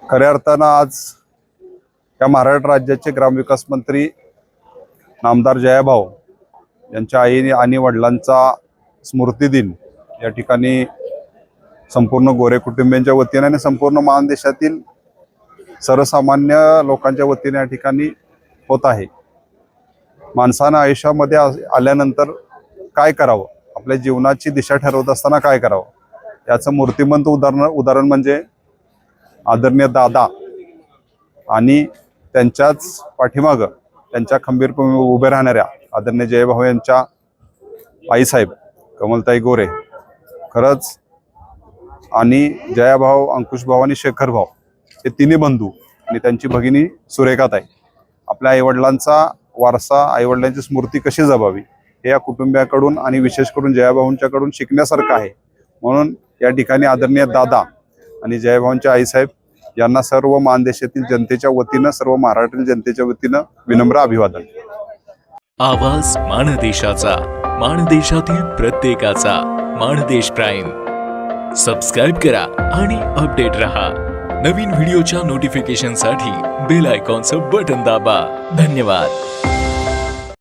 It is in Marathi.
खऱ्या अर्थानं आज या महाराष्ट्र राज्याचे ग्रामविकास मंत्री नामदार जयाभाऊ यांच्या आई आणि वडिलांचा स्मृती दिन या ठिकाणी संपूर्ण गोरे कुटुंबियांच्या वतीने आणि संपूर्ण महादेशातील सर्वसामान्य लोकांच्या वतीने या ठिकाणी होत आहे। माणसानं आयुष्यामध्ये आल्यानंतर काय करावं, आपल्या जीवनाची दिशा ठरवत असताना काय करावं याचं मूर्तिमंत उदाहरण म्हणजे आदरणीय दादा आणि त्यांच्याच पाठीमागं त्यांच्या खंबीरपणे उभे राहणाऱ्या आदरणीय जयभाऊ यांच्या आईसाहेब कमलताई गोरे खरंच, आणि जयाभाऊ, अंकुशभाऊ आणि शेखरभाऊ हे तिन्ही बंधू आणि त्यांची भगिनी सुरेखाताई आपल्या आईवडिलांचा वारसा, आईवडिलांची स्मृती कशी जपावी हे या कुटुंबियाकडून आणि विशेष करून जयाभाऊंच्याकडून शिकण्यासारखं आहे। म्हणून या ठिकाणी आदरणीय दादा आणि जयभाऊंच्या आईसाहेब यांना सर्व मानदेशातील जनतेच्या वतीनं, सर्व महाराष्ट्रीय जनतेच्या वतीनं विनम्र अभिवादन। आवाज मानदेशाचा, मानदेशातील प्रत्येकाचा, मानदेश प्राईम। सबस्क्राइब करा आणि अपडेट रहा। नवीन व्हिडिओच्या नोटिफिकेशनसाठी बेल आयकॉनचं बटन दाबा। धन्यवाद।